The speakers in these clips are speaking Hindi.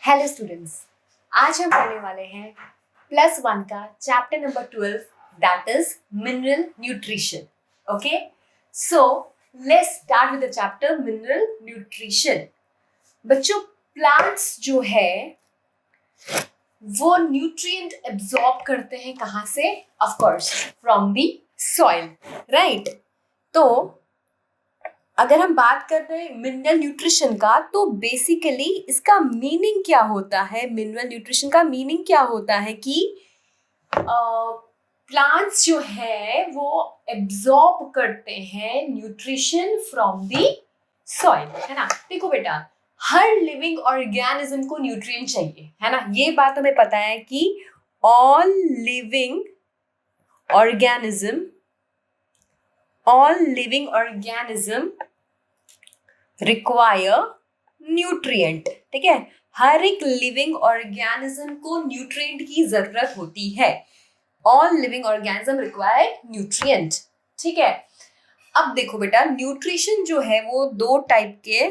हेलो स्टूडेंट्स, आज हम पढ़ने वाले हैं +1 का chapter number 12 that is mineral nutrition. Okay, so let's start with the chapter mineral nutrition. बच्चों, प्लांट्स जो है वो न्यूट्रिएंट एब्जॉर्ब करते हैं कहाँ से? Of course from the soil, right. तो अगर हम बात कर रहे हैं मिनरल न्यूट्रिशन का, तो बेसिकली इसका मीनिंग क्या होता है? मिनरल न्यूट्रिशन का मीनिंग क्या होता है कि प्लांट्स जो है वो एब्जॉर्ब करते हैं न्यूट्रिशन फ्रॉम द सॉइल, है ना. देखो बेटा, हर लिविंग ऑर्गेनिज्म को न्यूट्रिएंट चाहिए, है ना. ये बात हमें पता है कि all living organism require nutrient. ठीक है, हर एक लिविंग ऑर्गेनिज्म को न्यूट्रिएंट की जरूरत होती है. All living organism require nutrient. ठीक है, अब देखो बेटा, न्यूट्रिशन जो है वो दो टाइप के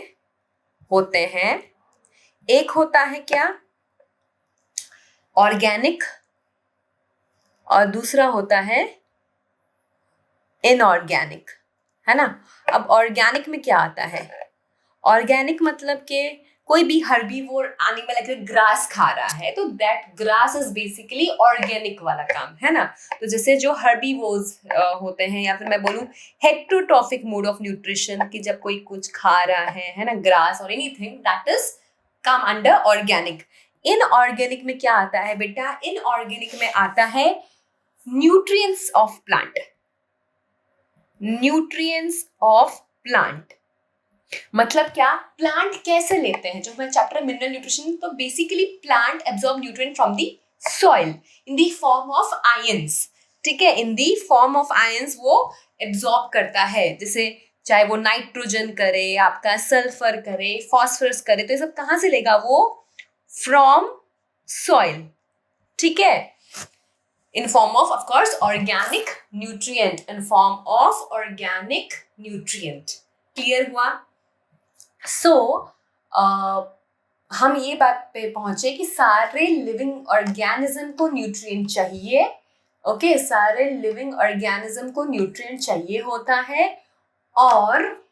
होते हैं. एक होता है क्या? ऑर्गेनिक, और दूसरा होता है इनऑर्गेनिक, है ना. अब ऑर्गेनिक में क्या आता है? ऑर्गेनिक मतलब कि कोई भी हर्बीवोर एनिमल अगर ग्रास खा रहा है तो that grass is basically organic वाला काम, है ना. तो जैसे जो हर्बीवोर्स होते हैं, या फिर मैं बोलूं हेटेरोट्रॉफिक मोड ऑफ न्यूट्रिशन, कि जब कोई कुछ खा रहा है ना, ग्रास और anything, that is come under organic. Inorganic में क्या आता है बेटा? इनऑर्गेनिक में आता है nutrients of plant. Nutrients of plant मतलब क्या? प्लांट कैसे लेते हैं? जो हमारा चैप्टर मिनरल न्यूट्रिशन, तो basically plant absorb nutrient from the soil in the form of ions. ठीक है, in the form of ions वो एब्जॉर्ब करता है. जैसे चाहे वो नाइट्रोजन करे, आपका सल्फर करे, फॉस्फोरस करे, तो ये सब कहाँ से लेगा? वो फ्रॉम सॉइल. ठीक है, in form of course organic nutrient, in form of organic nutrient. Clear हुआ? सो हम ये बात पे पहुंचे कि सारे लिविंग ऑर्गेनिज्म को न्यूट्रिएंट चाहिए. ओके, सारे लिविंग ऑर्गेनिज्म को न्यूट्रिएंट चाहिए होता है. और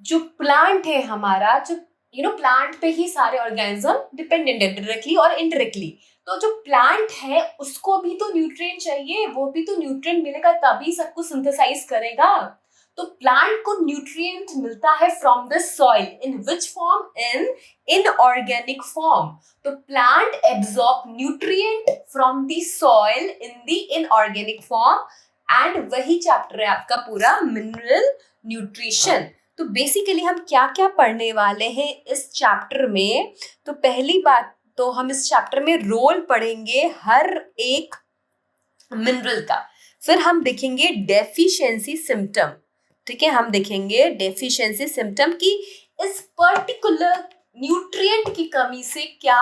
जो प्लांट है हमारा, जो प्लांट पे ही सारे ऑर्गेनिज्म डिपेंडेंट है, डायरेक्टली और इनडायरेक्टली. तो जो प्लांट है उसको भी तो न्यूट्रिएंट चाहिए, वो भी तो न्यूट्रिएंट मिलेगा तभी सब कुछ सिंथेसाइज करेगा. तो प्लांट को न्यूट्रिएंट मिलता है from the soil. In which form? In inorganic form. तो plant absorb nutrient from the soil in the inorganic form. And वही चैप्टर है आपका पूरा मिनरल न्यूट्रिशन. तो बेसिकली हम क्या क्या पढ़ने वाले हैं इस चैप्टर में? तो पहली बात तो हम इस चैप्टर में रोल पढ़ेंगे हर एक मिनरल का. फिर हम देखेंगे डेफिशिएंसी सिम्टम. ठीक है, हम देखेंगे डेफिशिएंसी सिम्टम की इस पर्टिकुलर न्यूट्रिएंट की कमी से क्या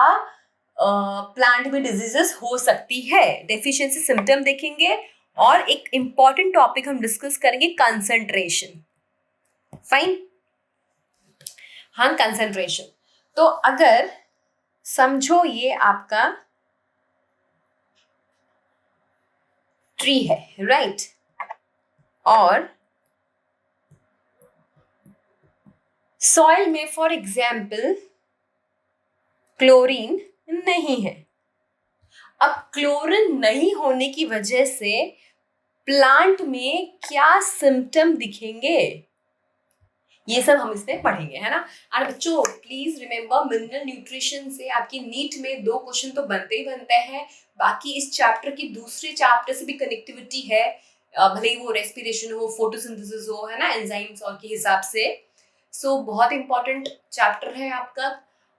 प्लांट में डिजीजेस हो सकती है. डेफिशिएंसी सिम्टम देखेंगे. और एक इंपॉर्टेंट टॉपिक हम डिस्कस करेंगे, कंसंट्रेशन. फाइन, हाँ, कंसंट्रेशन. तो अगर समझो ये आपका ट्री है, राइट, और सॉइल में फॉर एग्जाम्पल क्लोरीन नहीं है. अब क्लोरीन नहीं होने की वजह से प्लांट में क्या सिम्टम दिखेंगे, ये सब हम इसमें पढ़ेंगे, है ना. और बच्चों प्लीज रिमेम्बर, मिनरल न्यूट्रिशन से आपकी नीट में 2 क्वेश्चन तो बनते ही बनते हैं. बाकी इस चैप्टर की दूसरे चैप्टर से भी कनेक्टिविटी है, भले ही वो रेस्पिरेशन हो, फोटोसिंथेसिस हो, है ना, एंजाइम्स और के हिसाब से. सो बहुत इंपॉर्टेंट चैप्टर है आपका.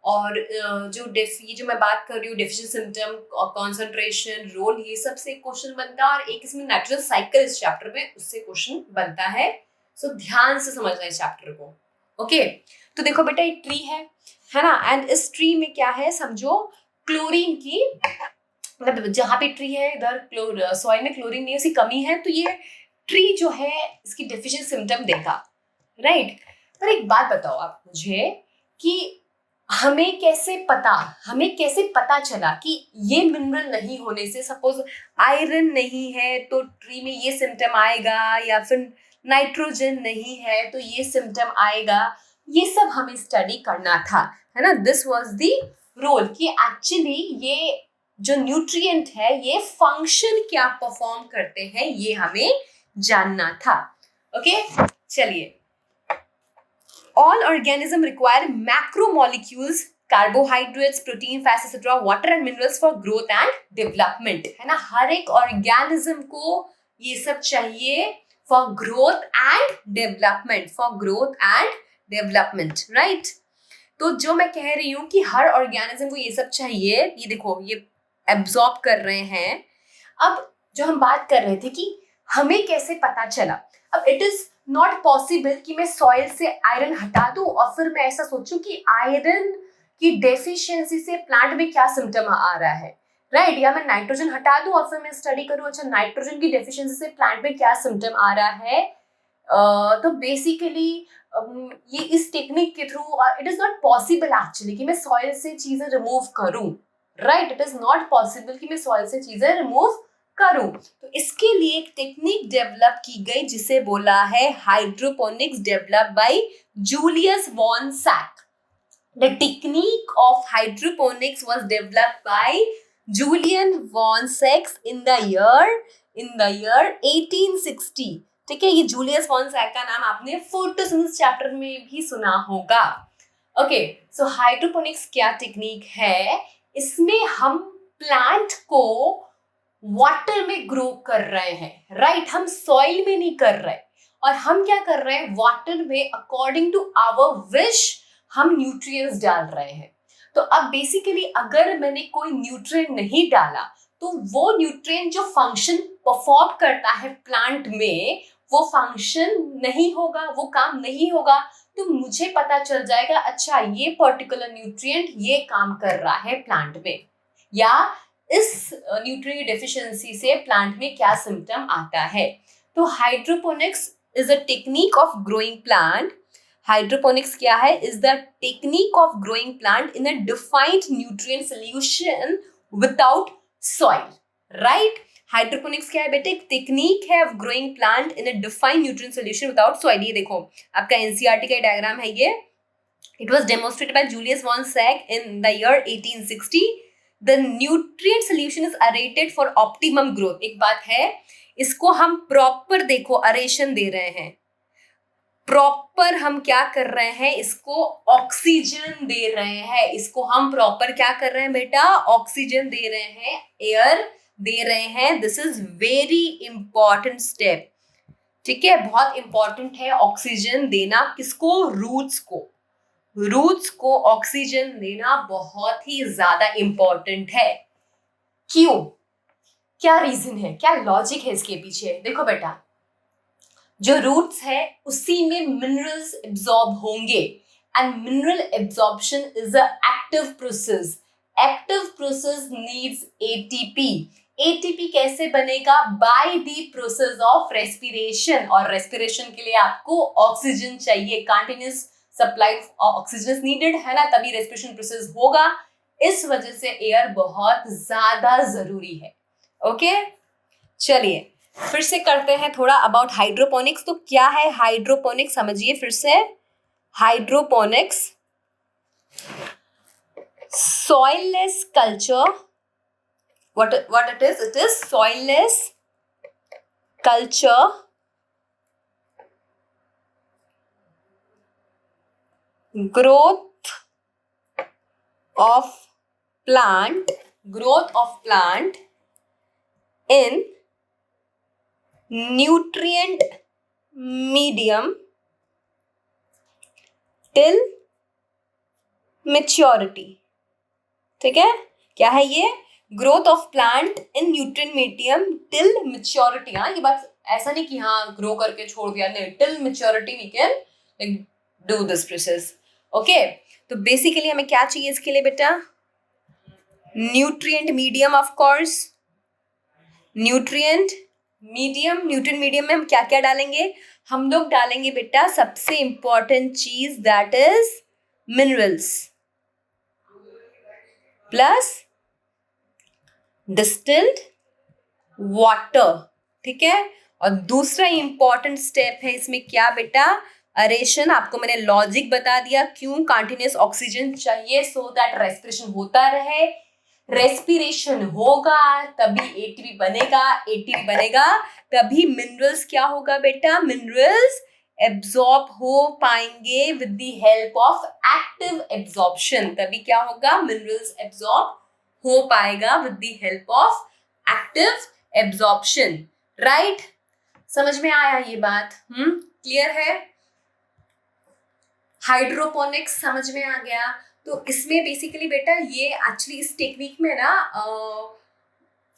और ये जो मैं बात कर रही हूँ, डेफिशिएंसी सिम्टम, कॉन्सेंट्रेशन, रोल, ये सब से क्वेश्चन बनता है. और एक इसमें नेचुरल साइकिल इस चैप्टर में, उससे क्वेश्चन बनता है. सो ध्यान से समझना इस चैप्टर को. ओके, तो देखो बेटा, एक ट्री है ना. एंड इस ट्री में क्या है? समझो क्लोरीन की, मतलब जहाँ पे ट्री है इधर सॉइल में क्लोरीन नहीं, उसकी कमी है. तो ये ट्री जो है इसकी डेफिशिएंसी सिम्टम देगा, राइट. पर एक बात बताओ आप मुझे कि हमें कैसे पता चला कि ये मिनरल नहीं होने से, सपोज आयरन नहीं है तो ट्री में ये सिम्टम आएगा, या फिर नाइट्रोजन नहीं है तो ये सिम्टम आएगा, ये सब हमें स्टडी करना था, है ना। दिस वाज द रोल कि एक्चुअली ये जो न्यूट्रिएंट है ये फंक्शन क्या परफॉर्म करते हैं, ये हमें जानना था। ओके, चलिए। All organisms require macromolecules, carbohydrates, protein, fats, etc., water and minerals for growth and development, है ना। हर एक ऑर्गेनिज्म को ये सब चाहिए for growth and development, for growth and development, right? तो जो मैं कह रही हूँ कि हर ऑर्गेनिज्म को ये सब चाहिए, ये देखो ये एब्जॉर्ब कर रहे हैं। अब जो हम बात कर रहे थे कि हमें कैसे पता चला, अब इट इज नॉट पॉसिबल कि मैं सॉइल से आयरन हटा दूं और फिर मैं ऐसा सोचूं कि आयरन की डेफिशिएंसी से प्लांट में क्या सिम्टम आ रहा है, राइट। या मैं नाइट्रोजन हटा दूं और फिर मैं स्टडी करूं, अच्छा नाइट्रोजन की डेफिशिएंसी से प्लांट में क्या सिम्टम आ रहा है। तो बेसिकली ये इस टेक्निक के through it is not possible actually कि मैं सॉइल से चीजें रिमूव करूं, right. It is not possible कि मैं सॉइल से चीजें रिमूव करूं। तो इसके लिए एक टेक्निक डेवलप की गई जिसे बोला है hydroponics, develop by Julius von Sachs. The technique of hydroponics was developed by Julian von सैक्स इन द ईयर 1860। ठीक है, ये जूलियस वॉन सैक का नाम आपने फोटोसिंथेसिस चैप्टर में भी सुना होगा। ओके, सो हाइड्रोपोनिक्स क्या टेक्निक है, इसमें हम प्लांट को वाटर में ग्रो कर रहे हैं, राइट। हम सॉइल में नहीं कर रहे, और हम क्या कर रहे हैं, वाटर में अकॉर्डिंग टू आवर विश हम न्यूट्रिएंट्स डाल रहे हैं। तो अब बेसिकली अगर मैंने कोई न्यूट्रिएंट नहीं डाला तो वो न्यूट्रिएंट जो फंक्शन परफॉर्म करता है प्लांट में, वो फंक्शन नहीं होगा, वो काम नहीं होगा। तो मुझे पता चल जाएगा अच्छा ये पर्टिकुलर न्यूट्रिएंट ये काम कर रहा है प्लांट में, या इस न्यूट्रिएंट डेफिशिएंसी से प्लांट में क्या सिम्टम आता है। तो hydroponics is a technique of growing plant. Hydroponics क्या है, is the technique of growing plant in a defined nutrient solution without soil, right. Hydroponics क्या है बेटे, एक टेक्निक है of growing plant in a defined nutrient solution without soil. ये देखो आपका एनसीईआरटी का डायग्राम है ये। It was demonstrated by Julius von Sachs in the year 1860। The nutrient solution is aerated for optimum growth। एक बात है, इसको हम प्रॉपर देखो अरेशन दे रहे हैं, प्रॉपर हम क्या कर रहे हैं, इसको ऑक्सीजन दे रहे हैं, इसको हम प्रॉपर क्या कर रहे हैं बेटा, ऑक्सीजन दे रहे हैं, एयर दे रहे हैं। This is very important step, ठीक है, बहुत इंपॉर्टेंट है ऑक्सीजन देना। किसको, रूट्स को, रूट्स को ऑक्सीजन देना बहुत ही ज्यादा इंपॉर्टेंट है। क्यों, क्या रीजन है, क्या लॉजिक है इसके पीछे, देखो बेटा, जो रूट्स है उसी में मिनरल्स एब्जॉर्ब होंगे, and mineral absorption is a active process. Active process needs ATP. ATP कैसे बनेगा, by the process of respiration, और रेस्पिरेशन के लिए आपको ऑक्सीजन चाहिए, continuous supply of oxygen needed, है ना, तभी रेस्पिरेशन प्रोसेस होगा। इस वजह से एयर बहुत ज्यादा जरूरी है। ओके, चलिए फिर से करते हैं थोड़ा अबाउट हाइड्रोपोनिक्स। तो क्या है हाइड्रोपोनिक्स, समझिए फिर से। Hydroponics, soilless culture, what it is, it is soilless culture growth of plant in nutrient medium till maturity। ठीक है, क्या है ये, growth of plant in nutrient medium till maturity. हाँ, ये बात ऐसा नहीं कि हाँ ग्रो करके छोड़ दिया, नहीं, till maturity we can do this process. Okay, तो बेसिकली हमें क्या चाहिए इसके लिए बेटा, nutrient medium, of course nutrient medium. Nutrient medium में हम क्या क्या डालेंगे, हम लोग डालेंगे बेटा सबसे इंपॉर्टेंट चीज, that is minerals. Plus distilled water, ठीक है। और दूसरा इंपॉर्टेंट स्टेप है इसमें क्या बेटा, अरेशन। आपको मैंने लॉजिक बता दिया क्यों कंटिन्यूअस ऑक्सीजन चाहिए, सो दैट रेस्पिरेशन होता रहे। रेस्पिरेशन होगा तभी एटीपी बनेगा, एटीपी बनेगा तभी मिनरल्स क्या होगा बेटा, मिनरल्स एब्जॉर्ब हो पाएंगे with the help of active absorption. तभी क्या होगा, मिनरल्स एब्जॉर्ब हो पाएगा with the help of active absorption, right. समझ में आया ये बात? क्लियर है? हाइड्रोपोनिक्स समझ में आ गया। तो इसमें बेसिकली बेटा ये एक्चुअली इस टेक्निक में ना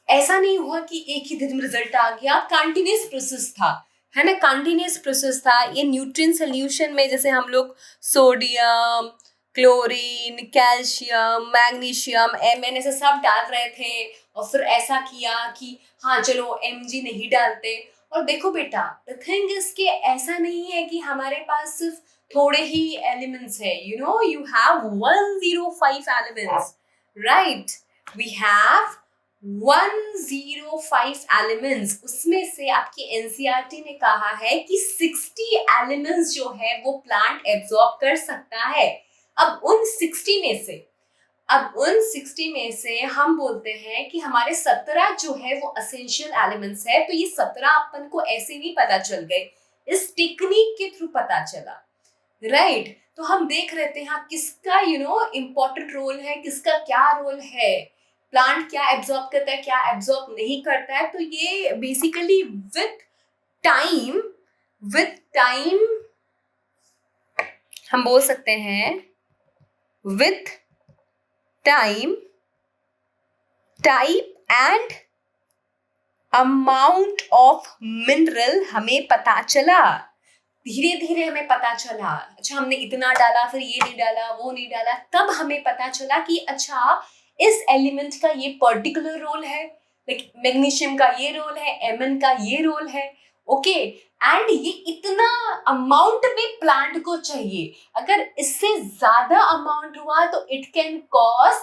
ऐसा नहीं हुआ कि एक ही दिन में रिजल्ट आ गया, कंटिन्यूस प्रोसेस था, है ना, कंटिन्यूस प्रोसेस था। ये न्यूट्रिएंट सोल्यूशन में जैसे हम लोग sodium, chlorine, calcium, magnesium, Mn ऐसे सब डाल रहे थे और फिर ऐसा किया कि हाँ चलो Mg नहीं डालते। और देखो बेटा, द थिंग इज कि ऐसा नहीं है कि हमारे पास सिर्फ थोड़े ही एलिमेंट्स है, you know, you have 105 elements, right. We have 105 elements. उसमें से आपकी एनसीईआरटी ने कहा है कि 60 एलिमेंट्स जो है वो प्लांट एब्जॉर्ब कर सकता है। अब उन 60 में से हम बोलते हैं कि हमारे 17 जो है वो असेंशियल एलिमेंट्स है। तो ये 17 अपन को ऐसे नहीं पता चल गए, इस टेक्निक के थ्रू पता चला, राइट। तो हम देख रहे थे हाँ किसका इम्पोर्टेंट रोल है, किसका क्या रोल है, प्लांट क्या एब्जॉर्ब करता है, क्या एब्जॉर्ब नहीं करता है। तो ये बेसिकली विथ टाइम हम बोल सकते हैं, with time, type and amount of mineral हमें पता चला, धीरे धीरे हमें पता चला। अच्छा हमने इतना डाला, फिर ये नहीं डाला, वो नहीं डाला, तब हमें पता चला कि अच्छा इस एलिमेंट का ये पर्टिकुलर रोल है, लाइक मैग्नीशियम का ये रोल है, Mn का ये रोल है, ओके। एंड ये इतना अमाउंट में प्लांट को चाहिए, अगर इससे ज्यादा अमाउंट हुआ तो it can cause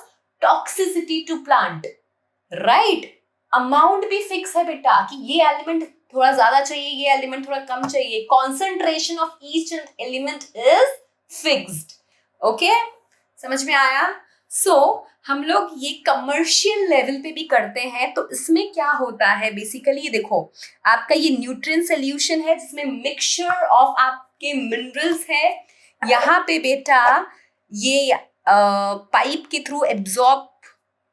toxicity to plant, right. Amount भी फिक्स है बेटा कि ये एलिमेंट थोड़ा ज्यादा चाहिए, ये एलिमेंट थोड़ा कम चाहिए, concentration of each element is fixed, okay. समझ में आया? हम लोग ये कमर्शियल लेवल पे भी करते हैं। तो इसमें क्या होता है बेसिकली, देखो आपका ये न्यूट्रिएंट सोल्यूशन है जिसमें मिक्सचर ऑफ आपके मिनरल्स है। यहाँ पे बेटा ये पाइप के थ्रू एब्जॉर्ब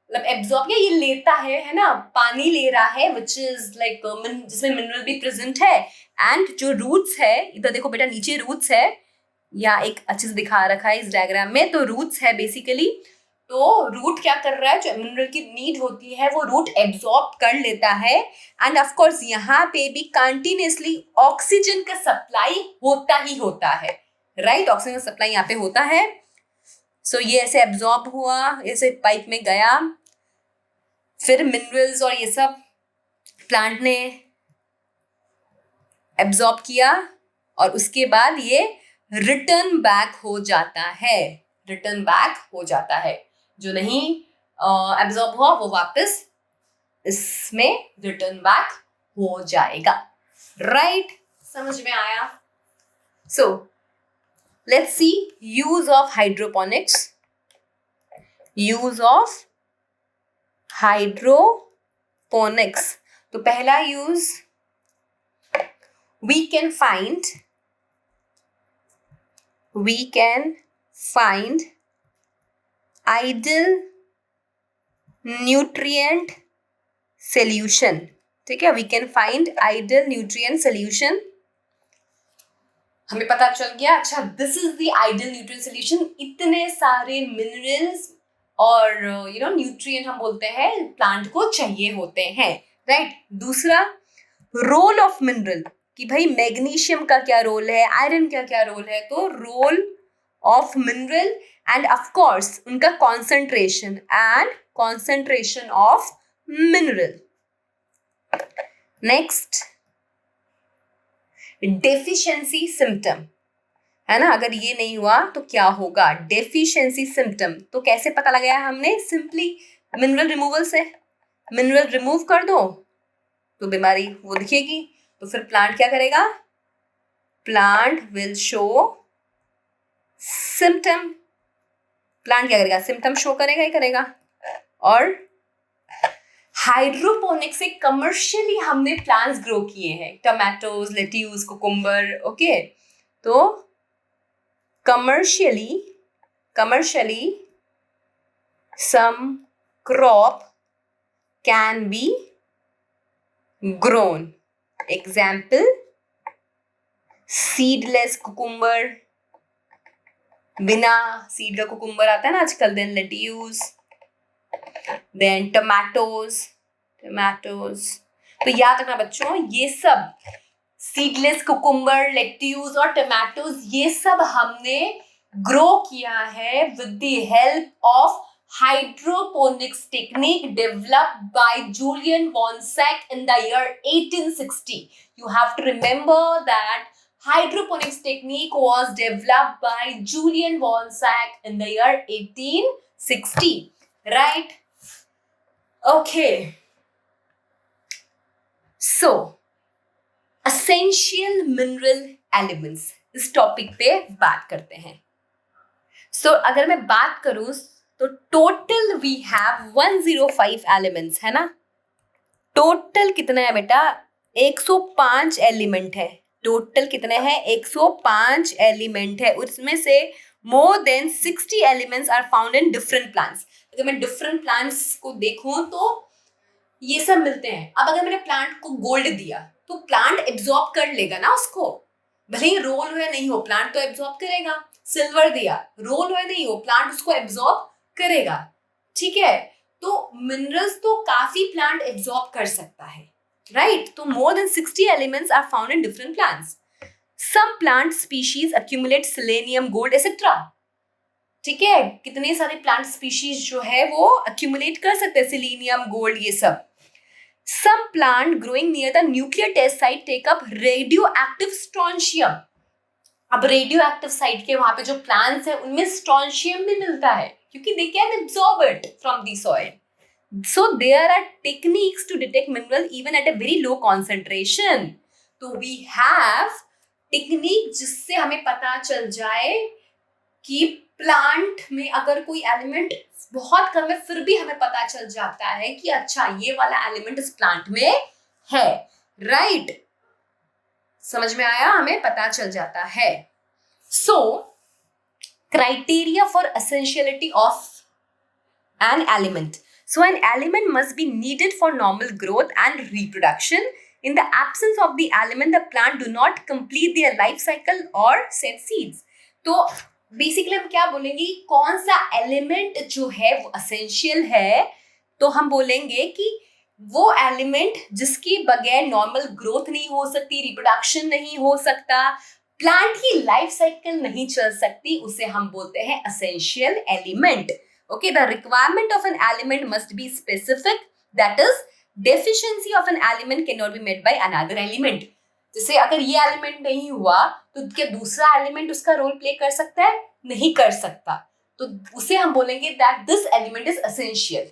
या ये लेता है ना, पानी ले रहा है, विच इज लाइक जिसमें मिनरल भी प्रेजेंट है। एंड जो रूट्स है, इधर देखो बेटा नीचे रूट्स है, या एक अच्छे से दिखा रखा है इस डायग्राम में, तो रूट्स है बेसिकली। तो रूट क्या कर रहा है, जो मिनरल की नीड होती है वो रूट एब्जॉर्ब कर लेता है। एंड ऑफ कोर्स यहाँ पे भी कंटिन्यूसली ऑक्सीजन का सप्लाई होता ही होता है, राइट। ऑक्सीजन का सप्लाई यहाँ पे होता है। सो ये ऐसे एब्जॉर्ब हुआ, ऐसे पाइप में गया, फिर मिनरल्स और ये सब प्लांट ने एब्जॉर्ब किया और उसके बाद ये रिटर्न बैक हो जाता है, जो नहीं एब्जॉर्ब हुआ वो वापस इसमें रिटर्न बैक हो जाएगा, राइट। समझ में आया? So let's see use of hydroponics. तो पहला use, we can find ideal nutrient solution, ठीक है। we can find ideal nutrient solution। हमें पता चल गया, अच्छा this is the ideal nutrient solution. इतने सारे मिनरल्स और न्यूट्रिएंट हम बोलते हैं प्लांट को चाहिए होते हैं, राइट। दूसरा, रोल ऑफ मिनरल, कि भाई मैग्नीशियम का क्या रोल है, आयरन का क्या रोल है। तो role of mineral and of course उनका concentration of mineral. Next, deficiency symptom, है ना। अगर ये नहीं हुआ तो क्या होगा, डेफिशिएंसी सिम्टम। तो कैसे पता लगाया हमने, सिंपली मिनरल रिमूवल से। मिनरल रिमूव कर दो तो बीमारी वो दिखेगी। तो फिर प्लांट क्या करेगा, plant will show symptom. Plant क्या करेगा, सिम्टम शो करेगा ही करेगा। और हाइड्रोपोनिक्स से कमर्शियली हमने प्लांट्स ग्रो किए हैं, टमाटोज, लेट्यूस, कुकुम्बर। ओके, तो commercially some crop can be grown. Example, seedless cucumber, बिना सीड का कुकुम्बर आता है ना आजकल। Then lettuce, then tomatoes. तो याद रखना बच्चों, ये सब सीडलेस कुकुम्बर, लेट्यूस और टमाटोज, ये सब हमने ग्रो किया है with the help of hydroponics technique developed by Julian von Sack in the year 1860. You have to remember that hydroponics technique was developed by Julian von Sack in the year 1860. Right? Okay. So, essential mineral elements, इस टॉपिक पे बात करते हैं। सो अगर मैं बात करूं तो टोटल वी हैव 105 एलिमेंट्स, है ना। टोटल कितने हैं बेटा, 105 एलिमेंट है। टोटल कितने हैं, 105 एलिमेंट है। उसमें से more than 60 elements are found in different plants. अगर मैं डिफरेंट प्लांट्स को देखूं तो ये सब मिलते हैं। अब अगर मैंने प्लांट को गोल्ड दिया तो प्लांट एब्जॉर्ब कर लेगा ना उसको, भले ही रोल हो या नहीं हो, प्लांट तो एब्जॉर्ब करेगा। सिल्वर दिया, रोल हो या नहीं हो, प्लांट उसको एब्जॉर्ब करेगा। ठीक है, तो मिनरल्स तो काफी प्लांट एब्जॉर्ब कर सकता है, राइट। तो more than 60 elements are found in different plants. Some plant species accumulate selenium, gold etcetera. ठीक है, कितने सारे प्लांट स्पीशीज जो है वो अक्यूमुलेट कर सकते हैं सेलेनियम, गोल्ड, ये सब। Some plant growing near the nuclear test site take up radioactive strontium. अब radioactive site के वहां पे जो plants है उनमें strontium भी मिलता है क्योंकि they can absorb it from the soil. So there are techniques to detect mineral even at a very low concentration. तो we have technique जिससे हमें पता चल जाए कि प्लांट में अगर कोई एलिमेंट बहुत कम है फिर भी हमें पता चल जाता है कि अच्छा ये वाला एलिमेंट इस प्लांट में है, राइट। समझ में आया, हमें पता चल जाता है। So criteria for essentiality of an element. So an element must be needed for normal growth and reproduction. In the absence of the element, the plant do not complete their life cycle or set seeds. तो बेसिकली हम क्या बोलेंगे, कौन सा एलिमेंट जो है वो एसेंशियल है, तो हम बोलेंगे कि वो एलिमेंट जिसके बगैर नॉर्मल ग्रोथ नहीं हो सकती, रिप्रोडक्शन नहीं हो सकता, प्लांट की लाइफ साइकिल नहीं चल सकती, उसे हम बोलते हैं essential element. Okay, the requirement of an element must be specific, that is deficiency of an element cannot be met by another element. जैसे अगर ये एलिमेंट नहीं हुआ तो क्या दूसरा एलिमेंट उसका रोल प्ले कर सकता है, नहीं कर सकता। तो उसे हम बोलेंगे that this element is essential,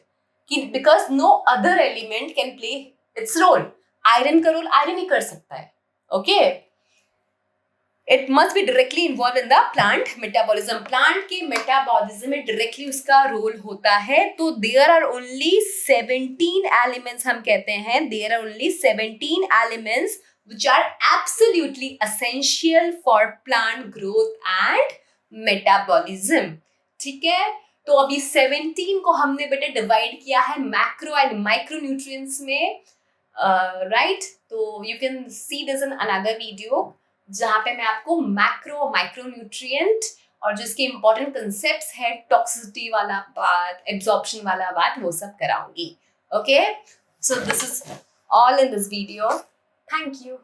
कि because no other element can play its role. Iron का रोल आयरन ही कर सकता है। Okay, it must be directly involve in the plant metabolism. Plant के मेटाबॉलिज्म में डायरेक्टली उसका रोल होता है। तो देयर आर ओनली 17 एलिमेंट्स, हम कहते हैं there are only 17 elements which are absolutely essential for plant growth and metabolism. ठीक है, तो अभी 17 को हमने बेटे डिवाइड किया है मैक्रो एंड माइक्रो न्यूट्रिएंट्स में, राइट। तो you can see this in another video जहाँ पे मैं आपको मैक्रो माइक्रो न्यूट्रिएंट और जो इसके इंपॉर्टेंट कंसेप्ट्स है, टॉक्सिसिटी वाला बात, एब्जॉर्प्शन वाला बात, वो सब कराऊंगी। Okay, so this is all in this video. Thank you.